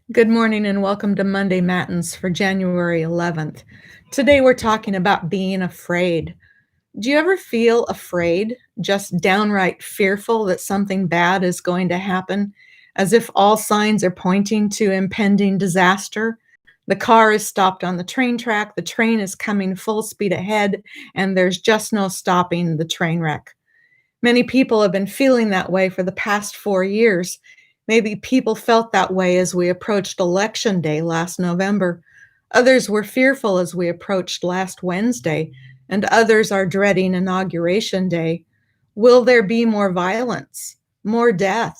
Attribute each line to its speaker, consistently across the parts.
Speaker 1: Good morning and welcome to Monday Matins for January 11th. Today we're talking about being afraid. Do you ever feel afraid, just downright fearful that something bad is going to happen, as if all signs are pointing to impending disaster? The car is stopped on the train track, the train is coming full speed ahead, and there's just no stopping the train wreck. Many people have been feeling that way for the past 4 years. Maybe people felt that way as we approached Election Day last November. Others were fearful as we approached last Wednesday, and others are dreading Inauguration Day. Will there be more violence, more death?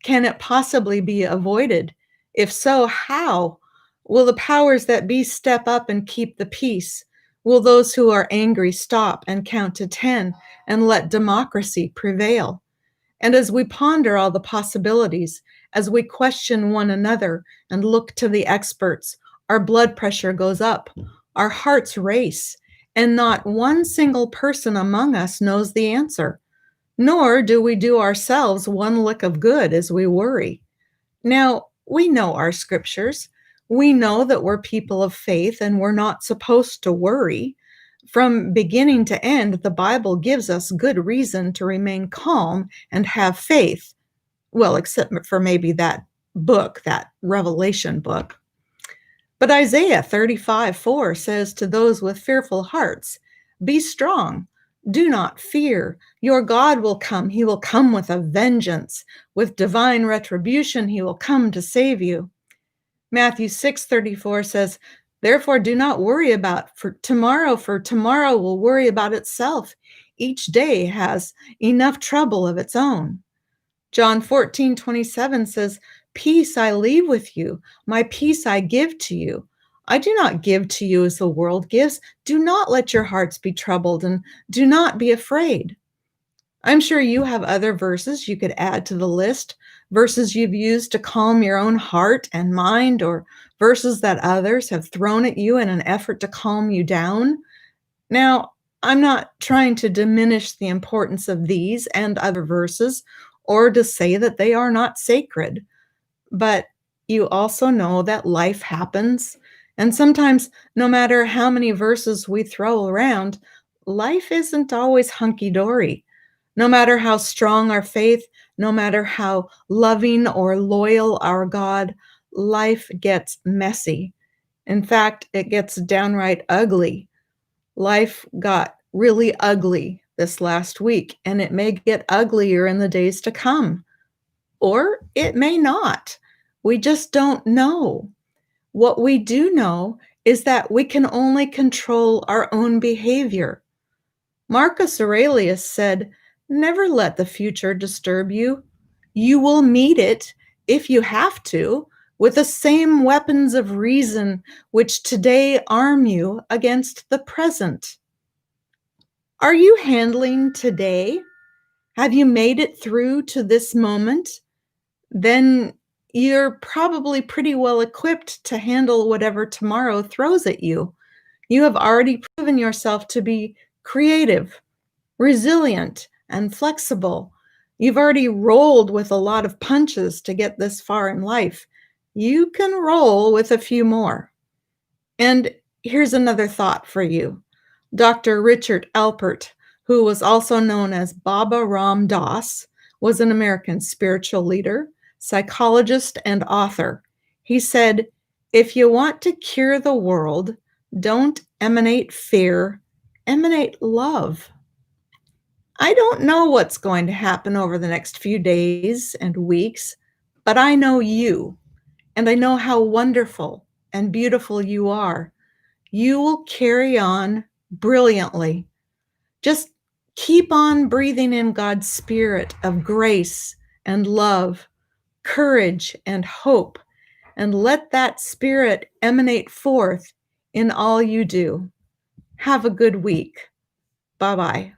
Speaker 1: Can it possibly be avoided? If so, how? Will the powers that be step up and keep the peace? Will those who are angry stop and count to 10 and let democracy prevail? And as we ponder all the possibilities, as we question one another and look to the experts, our blood pressure goes up, our hearts race, and not one single person among us knows the answer, nor do we do ourselves one lick of good as we worry. Now, we know our scriptures. We know that we're people of faith and we're not supposed to worry. From beginning to end, the Bible gives us good reason to remain calm and have faith. Well, except for maybe that book, that Revelation book. But Isaiah 35:4 says to those with fearful hearts, be strong, do not fear. Your God will come. He will come with a vengeance. With divine retribution, he will come to save you. Matthew 6:34 says, therefore do not worry about for tomorrow will worry about itself. Each day has enough trouble of its own. John 14:27 says, peace I leave with you, my peace I give to you. I do not give to you as the world gives. Do not let your hearts be troubled and do not be afraid. I'm sure you have other verses you could add to the list, verses you've used to calm your own heart and mind, or verses that others have thrown at you in an effort to calm you down. Now, I'm not trying to diminish the importance of these and other verses or to say that they are not sacred, but you also know that life happens. And sometimes, no matter how many verses we throw around, life isn't always hunky dory. No matter how strong our faith, no matter how loving or loyal our God, life gets messy. In fact, it gets downright ugly. Life got really ugly this last week, and it may get uglier in the days to come, or it may not. We just don't know. What we do know is that we can only control our own behavior. Marcus Aurelius said, never let the future disturb you. You will meet it, if you have to, with the same weapons of reason which today arm you against the present. Are you handling today? Have you made it through to this moment? Then you're probably pretty well equipped to handle whatever tomorrow throws at you. You have already proven yourself to be creative, resilient, and flexible. You've already rolled with a lot of punches to get this far in life. You can roll with a few more. And here's another thought for you. Dr. Richard Alpert, who was also known as Baba Ram Dass, was an American spiritual leader, psychologist, and author. He said, if you want to cure the world, don't emanate fear, emanate love. I don't know what's going to happen over the next few days and weeks, but I know you, and I know how wonderful and beautiful you are. You will carry on brilliantly. Just keep on breathing in God's spirit of grace and love, courage and hope, and let that spirit emanate forth in all you do. Have a good week. Bye-bye.